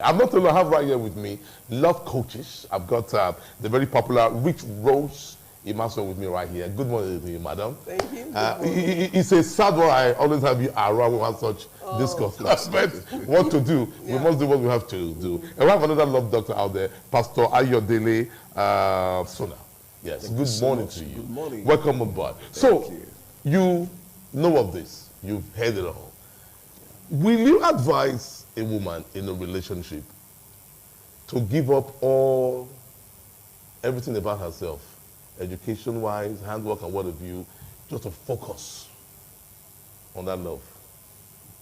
I'm not alone. I have right here with me love coaches. I've got the very popular Rich Rose Imasuen with me right here. Good morning to you, madam. Thank you. It's a sad one. I always have you around when we have such discourse. But what to do? We must do what we have to do. And we have another love doctor out there, Pastor Ayodele Sona. Yes. Good morning to you. Good morning. Welcome aboard. So you know of this. You've heard it all. Will you advise a woman in a relationship to give up everything about herself, education-wise, handwork and what have you, just to focus on that love?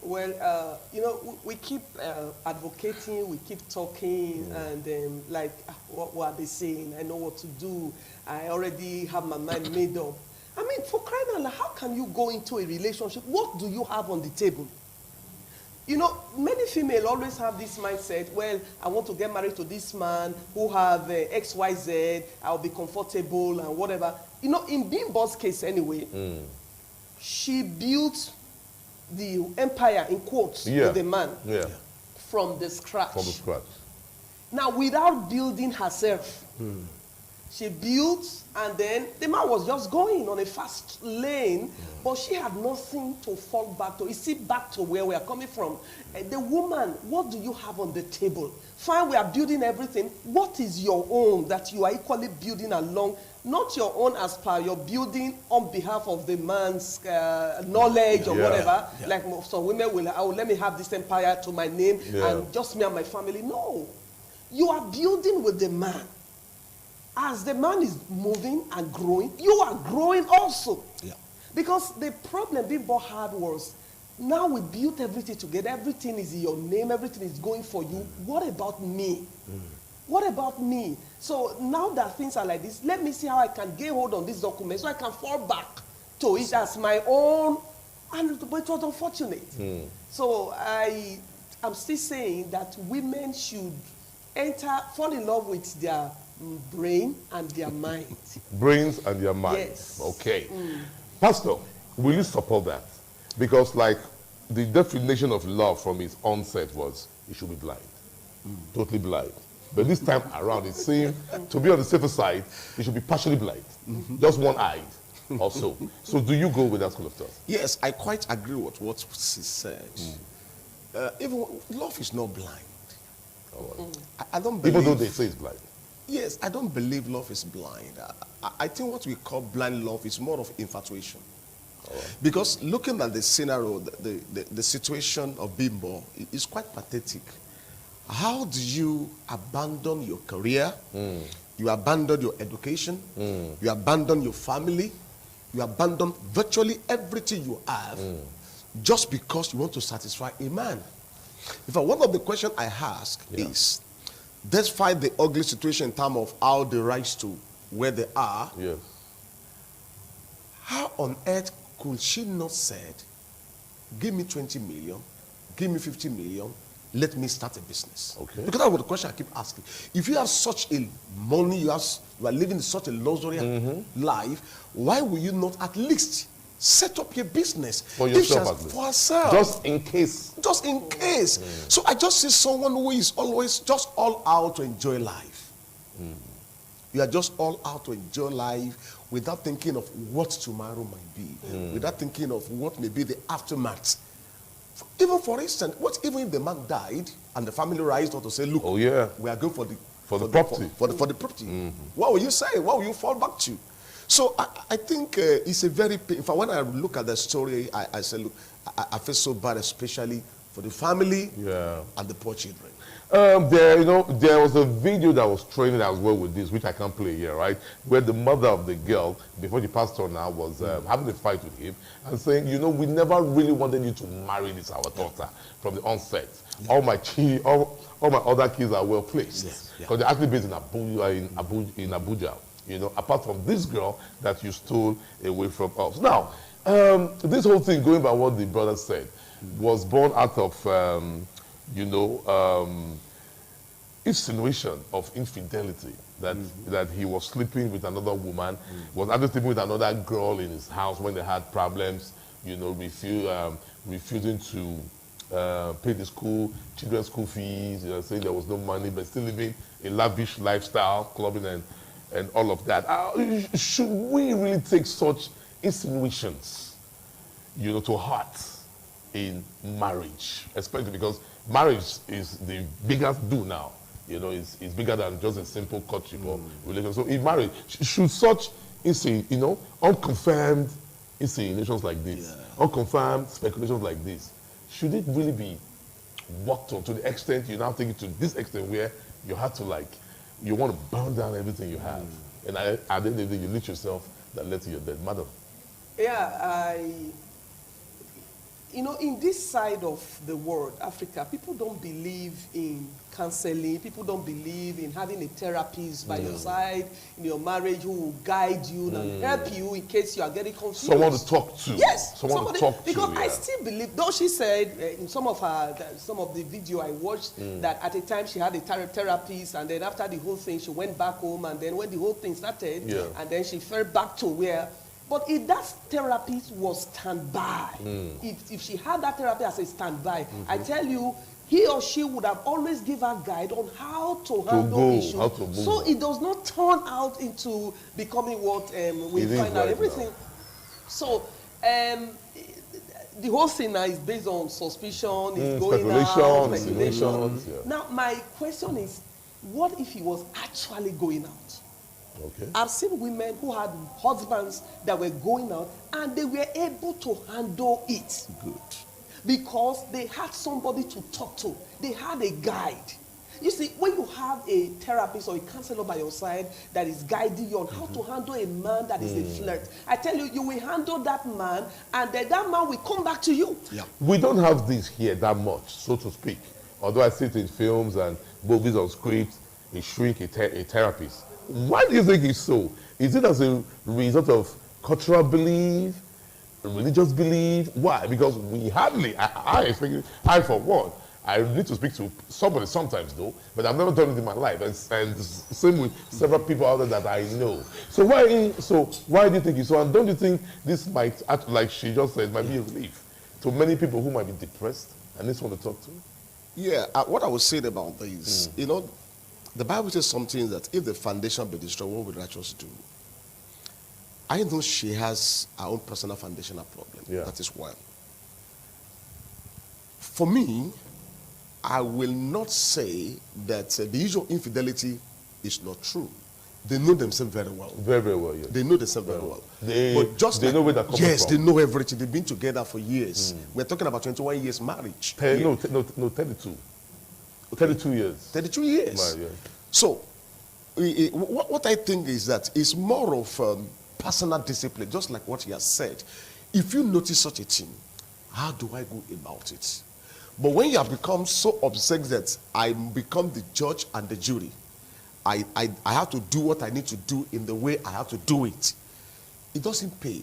Well, we keep advocating, we keep talking, and what are they saying? I know what to do. I already have my mind made up. I mean, for crying out loud, how can you go into a relationship? What do you have on the table? You know, many females always have this mindset, well, I want to get married to this man who have X, Y, Z, I'll be comfortable and whatever. You know, in Bimbo's case anyway, she built the empire, in quotes, with the man from the scratch. From the scratch. Now, without building herself, she built, and then the man was just going on a fast lane, but she had nothing to fall back to. You see, back to where we are coming from. The woman, what do you have on the table? Fine, we are building everything. What is your own that you are equally building along? Not your own as per you're building on behalf of the man's knowledge or whatever. Like some women will, oh, let me have this empire to my name and just me and my family. No. You are building with the man. As the man is moving and growing, you are growing also. Yeah. Because the problem Bimbo had was, now we built everything together, everything is in your name, everything is going for you. What about me? What about me? So now that things are like this, let me see how I can get hold on this document so I can fall back to it as my own. But it was unfortunate. So I'm still saying that women should fall in love with their brain and their mind. Brains and their mind. Yes. Okay. Pastor, will you support that? Because like the definition of love from its onset was it should be blind. Totally blind. But this time around it seemed to be on the safer side, it should be partially blind. Just one eye or so. So do you go with that school of thought? Yes, I quite agree with what she said. Even love is not blind. I don't believe, even though they say it's blind. Yes, I don't believe love is blind. I think what we call blind love is more of infatuation. Because looking at the scenario, the situation of Bimbo is quite pathetic. How do you abandon your career? You abandon your education. You abandon your family. You abandon virtually everything you have just because you want to satisfy a man. In fact, one of the questions I ask is, despite the ugly situation in terms of how they rise to where they are, how on earth could she not said, give me 20 million, give me 50 million, let me start a business? Okay. Because that's what the question I keep asking. If you have such a money, you are living such a luxury life, why will you not at least set up your business for yourself, at least. For herself, just in case. Just in case. So I just see someone who is always just all out to enjoy life. You are just all out to enjoy life without thinking of what tomorrow might be, without thinking of what may be the aftermath. Even for instance, what even if the man died and the family raised up to say, look, we are going for the property. For the property. What will you say? What will you fall back to? So I think it's a very painful. When I look at the story, I say, look, I feel so bad, especially for the family and the poor children. There was a video that was training as well with this, which I can't play here, right? Where the mother of the girl, before she passed on now, was having a fight with him and saying, we never really wanted you to marry this our daughter from the onset. All my other kids are well placed because they're actually based in Abuja. Apart from this girl that you stole away from us. Now, this whole thing, going by what the brother said, was born out of, insinuation of infidelity, that he was sleeping with another woman, was actually sleeping with another girl in his house when they had problems, refusing to pay the children's school fees, saying there was no money, but still living a lavish lifestyle, clubbing and all of that. Should we really take such insinuations, to heart in marriage, especially because marriage is the biggest do now. It's bigger than just a simple courtship or relationship. So in marriage, should such, unconfirmed insinuations like this, unconfirmed speculations like this, should it really be worked on to the extent you now take it to this extent where you have to you want to burn down everything you have, and at the end of the day you lead yourself that led to your death, madam? Yeah, in this side of the world, Africa, people don't believe in counseling. People don't believe in having a therapist by your side in your marriage who will guide you and help you in case you are getting confused. Someone to talk to. Yes, someone to talk to. Because I still believe, though she said in some of the video I watched that at a time she had a therapist, and then after the whole thing she went back home, and then when the whole thing started, and then she fell back to where. But if that therapist was standby, if she had that therapy as a standby, I tell you, he or she would have always give her guide on how to handle issues, so it does not turn out into becoming what we find out everything. Now. So the whole thing now is based on suspicion, is going out, speculation. Now my question is, what if he was actually going out? Okay. I've seen women who had husbands that were going out and they were able to handle it. Good. Because they had somebody to talk to. They had a guide. You see, when you have a therapist or a counselor by your side that is guiding you on how to handle a man that is a flirt, I tell you, you will handle that man, and then that man will come back to you. Yeah. We don't have this here that much, so to speak. Although I see it in films and movies on scripts, a shrink, a therapist. Why do you think it's so? Is it as a result of cultural belief, religious belief? Why? Because we hardly, I for one, I need to speak to somebody sometimes though, but I've never done it in my life. And same with several people out there that I know. So why do you think it's so? And don't you think this might, like she just said, might be a relief to many people who might be depressed and need someone to talk to? Yeah, what I would say about this, the Bible says something that if the foundation be destroyed, what will righteous do? I know she has her own personal foundational problem. Yeah. That is one. For me, I will not say that the issue of infidelity is not true. They know themselves very well. Very, very well, yes. They know themselves very well. They know where they're coming from. Yes, they know everything. They've been together for years. We're talking about 21 years marriage. No, 32. 32 years. 32 years. Right, yeah. So, what I think is that it's more of personal discipline, just like what he has said. If you notice such a thing, how do I go about it? But when you have become so obsessed that I become the judge and the jury, I have to do what I need to do in the way I have to do it, it doesn't pay.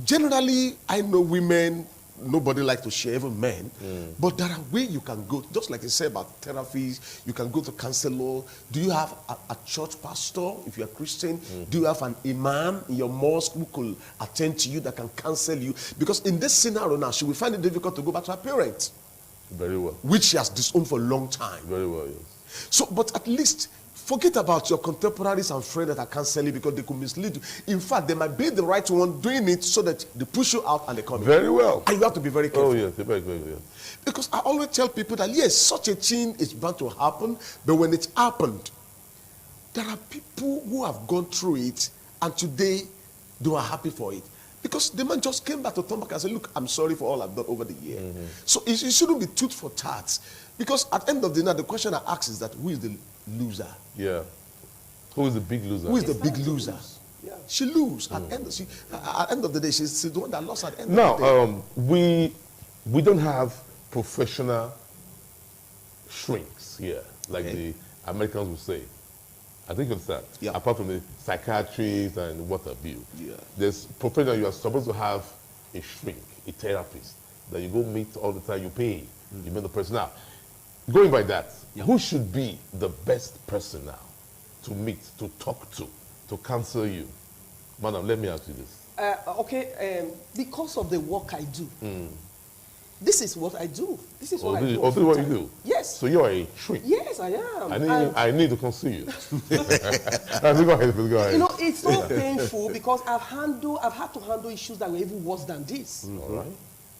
Generally, I know women, nobody likes to share, even men, but there are ways you can go, just like you said about therapies, you can go to counselor. Do you have a church pastor, if you're a Christian? Do you have an imam in your mosque who could attend to you, that can counsel you? Because in this scenario now, she will find it difficult to go back to her parents. Very well. Which she has disowned for a long time. Very well, yes. So, but at least, forget about your contemporaries and friends that are counseling, because they could mislead you. In fact, they might be the right one doing it so that they push you out and they come in. Very well. And you have to be very careful. Oh, yes, very, very well. Because I always tell people that, yes, such a thing is bound to happen, but when it happened, there are people who have gone through it, and today they are happy for it. Because the man just came back to come back and say, look, I'm sorry for all I've done over the year. So it shouldn't be tooth for tat. Because at the end of the night, the question I ask is that, who is the loser? Yeah. Who is the big loser? Who is the big loser? Yeah. She lose. At the end of the day, she's the one that lost at the end of the day. Now, we don't have professional shrinks here, like the Americans would say. I think it's that. Yeah. Apart from the psychiatrists and what have you. Yeah. There's professional, you are supposed to have a shrink, a therapist, that you go meet all the time, you pay. You meet the person. Now, going by that, who should be the best person now to meet, to talk to counsel you? Madam, let me ask you this. Because of the work I do, This is what I do. This is what I do. This is what you do? Yes. So you are a shrink. Yes, I am. I need to come see you. Go ahead, please, go ahead. You know, it's so painful because I've had to handle issues that were even worse than this. All right.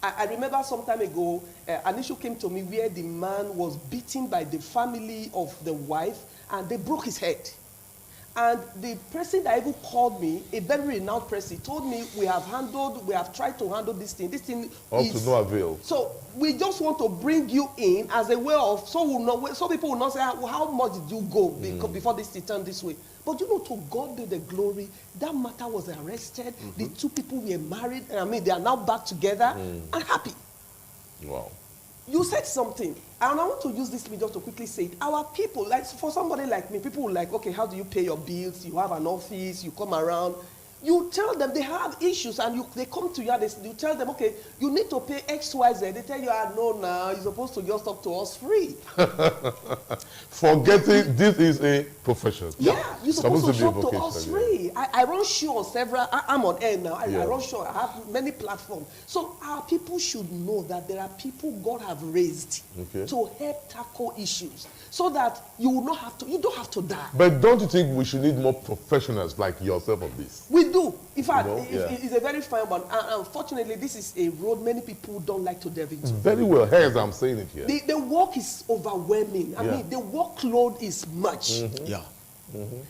I remember some time ago, an issue came to me where the man was beaten by the family of the wife and they broke his head. And the person that even called me, a very renowned person, told me we have tried to handle this thing. This thing All is, to no avail. So we just want to bring you in as a way of, so people will not say, well, how much did you go before this thing turned this way? But you know, to God be the glory, that matter was arrested. The two people were married. I mean, they are now back together and happy. Wow. You said something, and I want to use this medium to quickly say it. Our people, like for somebody like me, people will like, okay, how do you pay your bills? You have an office, you come around. You tell them they have issues, and they come to you and you tell them, okay, you need to pay X, Y, Z. They tell you, no, now you're supposed to just talk to us free. Forgetting this is a profession. Yeah, you're supposed to talk to us yeah. free. I run show on several, I'm on air now. I run show, I have many platforms. So our people should know that there are people God have raised to help tackle issues so that you don't have to die. But don't you think we should need more professionals like yourself on this? We do. In fact, You know? it's a very fine one. And unfortunately, this is a road many people don't like to delve into. Very well. As I'm saying it here. The work is overwhelming. I mean, the workload is much. Yeah.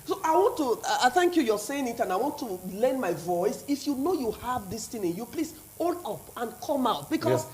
So I want to, I thank you, you're saying it, and I want to lend my voice. If you know you have this thing in you, please hold up and come out. Because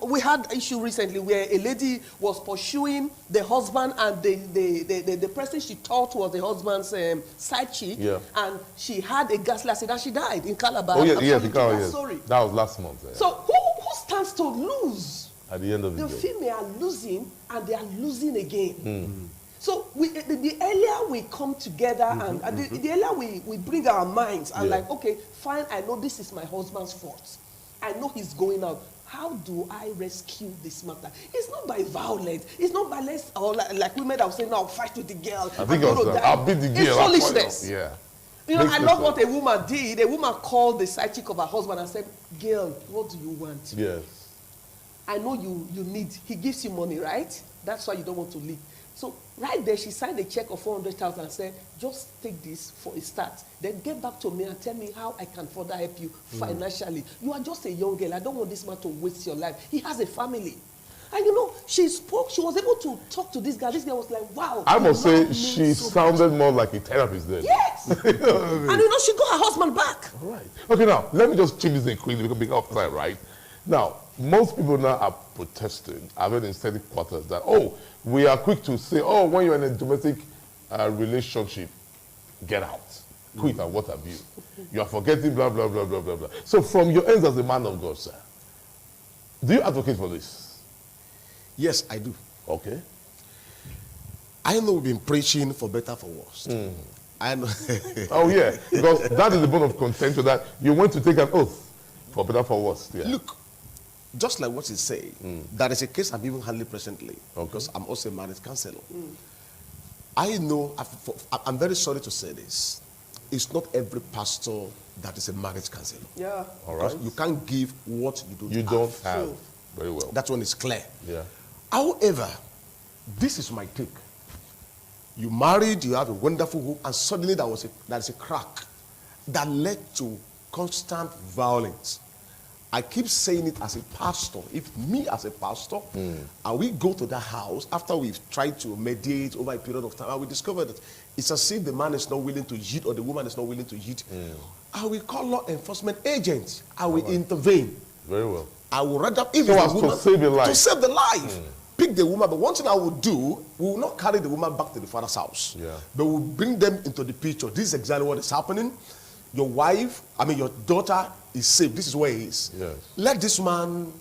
we had an issue recently where a lady was pursuing the husband, and the person she thought was the husband's side chick, and she had a gas accident and she died in Calabar. Oh, yes, in Calabar, yes. Sorry. That was last month. So who stands to lose? At the end of the day. The female are losing, and they are losing again. So the earlier we come together and the earlier we bring our minds and like, okay, fine, I know this is my husband's fault. I know he's going out. How do I rescue this matter? It's not by violence. It's not by or like women that will say, no, I'll fight with the girl. I think I'll beat the girl. It's foolishness. Yeah. You know, I love what a woman did. A woman called the side chick of her husband and said, girl, what do you want? Yes. I know you need. He gives you money, right? That's why you don't want to leave. So right there, she signed a check of 400,000 and said, just take this for a start. Then get back to me and tell me how I can further help you financially. You are just a young girl. I don't want this man to waste your life. He has a family. And you know, she spoke. She was able to talk to this guy. This guy was like, wow. I must say, she sounded more like a therapist then. Yes. And you know, she got her husband back. All right. Okay, now, let me just change this thing quickly because we're off time, right? Now, most people now are protesting. I've heard in certain quarters that, we are quick to say, when you're in a domestic relationship, get out. Quit and what have you. You are forgetting blah, blah, blah, blah, blah, blah. So from your ends as a man of God, sir, do you advocate for this? Yes, I do. Okay. I know we've been preaching for better, for worse. I know. Oh, yeah. Because that is the bone of contention that you want to take an oath for better, for worse. Yeah. Look, just like what you say, that is a case I'm even handling presently, because I'm also a marriage counselor. I know, I'm very sorry to say this, it's not every pastor that is a marriage counselor. Yeah. All right. You can't give what you don't have. True. Very well. That one is clear. Yeah. However, this is my take. You married, you have a wonderful home, and suddenly there is a crack that led to constant violence. I keep saying it as a pastor. If me as a pastor, and we go to that house after we've tried to mediate over a period of time, and we discover that it's as if the man is not willing to yield or the woman is not willing to yield, I will call law enforcement agents. I will intervene. Very well. I will rather, if So it's as the woman, to save a life. to save the life. Pick the woman, but one thing I will do, we will not carry the woman back to the father's house. Yeah. But we'll bring them into the picture. This is exactly what is happening. Your your daughter is safe. This is where he is. Yes. Let this man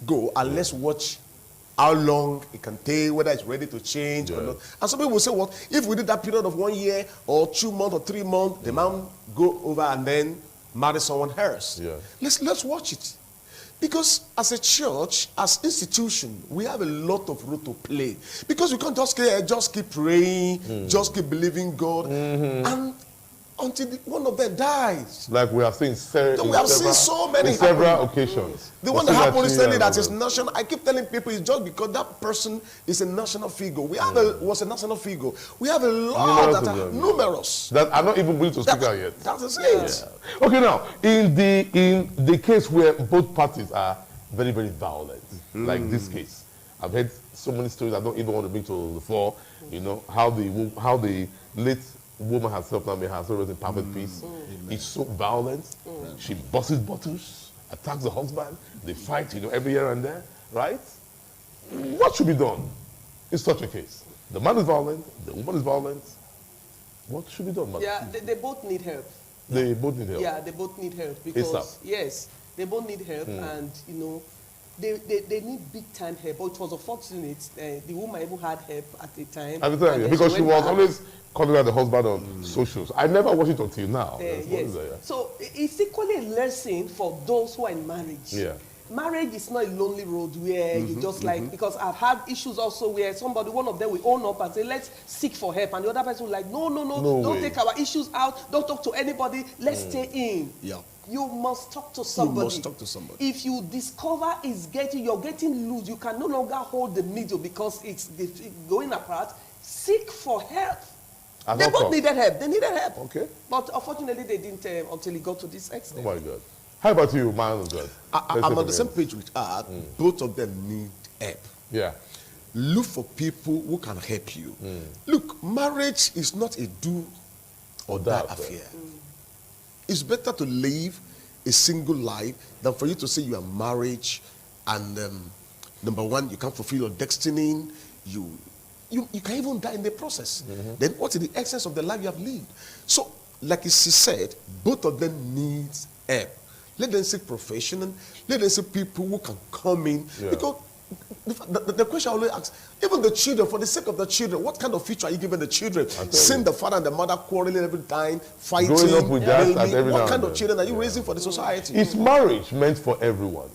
go and let's watch how long it can take, whether it's ready to change or not. And some people will say, well, if we did that period of 1 year or 2 months or 3 months, the man go over and then marry someone else. Yeah. Let's watch it. Because as a church, as institution, we have a lot of role to play. Because we can't just keep praying, just keep believing God. And until one of them dies. Like we have seen, We have seen so many in several happen. occasions. The one that happened recently that is national. I keep telling people it's just because that person is a national figure. We have was a national figure. We have a lot that are numerous. That are not even willing to speak out yet. That is it. Yeah. Okay, now in the case where both parties are very, very violent, like this case, I've heard so many stories I don't even want to bring to the fore. You know how the late woman herself, now may herself in perfect peace. It's so violent. She busts bottles, attacks the husband. They fight, you know, every here and there, right? What should be done in such a case? The man is violent, the woman is violent. What should be done, madam? Yeah, they both need help. They both need help. Yeah, they both need help because yes, they both need help, and you know, they need big time help. But it was unfortunate the woman even had help at the time. At the time, yeah, because she was always calling out the husband on socials. I never watched it until now. Yes. So it's equally a lesson for those who are in marriage. Yeah. Marriage is not a lonely road where you just like, because I've had issues also where one of them will own up and say, let's seek for help. And the other person will like, no, don't take our issues out. Don't talk to anybody. Let's stay in. Yeah. You must talk to somebody. You must talk to somebody. If you discover you're getting loose, you can no longer hold the middle because it's going apart, seek for help. They both needed help. They needed help. Okay. But unfortunately, they didn't until it got to this extent. Oh my God. How about you, man of God? I'm on the same page with her. Both of them need help. Yeah. Look for people who can help you. Look, marriage is not a do or die affair. It's better to live a single life than for you to say you are married and number one, you can't fulfill your destiny. You can even die in the process. Then what is the essence of the life you have lived? So, like she said, both of them need help. Let them seek professional. Let them seek people who can come in. Yeah. Because the question I always ask, even the children, for the sake of the children, what kind of future are you giving the children? Seeing the father and the mother quarreling every time, fighting. Growing up with that and every what kind of children are you raising for the society? Is marriage meant for everyone?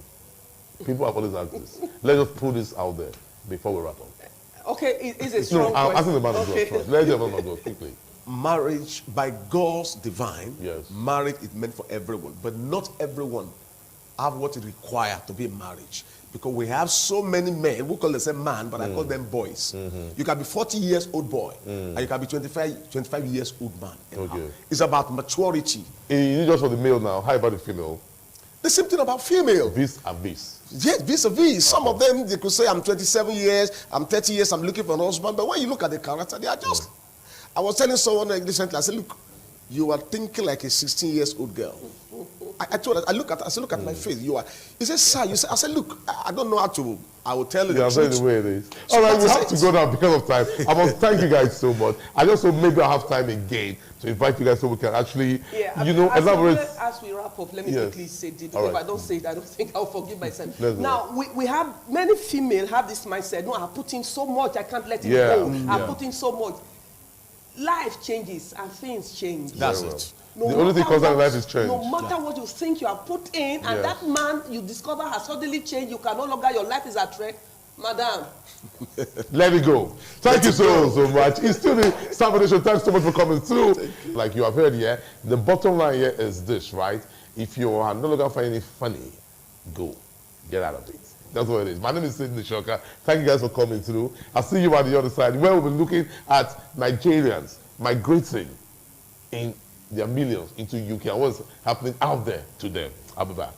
People have always asked this. Let's just put this out there before we wrap up. Okay, it's a strong question. I'm asking the man of God first. Let's hear the man of God quickly. Marriage, by God's divine, marriage is meant for everyone. But not everyone have what it requires to be in marriage. Because we have so many men, we call themselves man, but I call them boys. You can be 40 years old boy, and you can be 25 years old man. Okay. It's about maturity. It's just for the male now. How about the female? The same thing about female. Vis-a-vis. Yes, vis-a-vis. Some of them, they could say, I'm 27 years, I'm 30 years, I'm looking for an husband. But when you look at the character, they are just... I was telling someone recently, I said, look, you are thinking like a 16-year-old girl. I told her, I said, look at my face. You are. He said, sir, you said, I said, look, I don't know how to, I will tell you the truth. The way it is. All right, we have to go now because of time. I must thank you guys so much. I just hope maybe I'll have time again to invite you guys so we can actually, elaborate. As we wrap up, let me quickly say this. Because if I don't say it, I don't think I'll forgive myself. Now, we have, many females have this mindset, no, I put in so much, I can't let it go. I put in so much. Life changes and things change. That's it. The only thing constant in life is change. No matter what you think you have put in, and that man you discover has suddenly changed, you can no longer, your life is at risk. Madam. Let it go. Thank you so much. It's still the Salvation. Thanks so much for coming through. Like you have heard here, the bottom line here is this, right? If you are no longer finding it funny, go. Get out of it. That's what it is. My name is Sidney Shoka. Thank you guys for coming through. I'll see you on the other side, where we'll be looking at Nigerians migrating in their millions into UK and what's happening out there to them. I'll be back.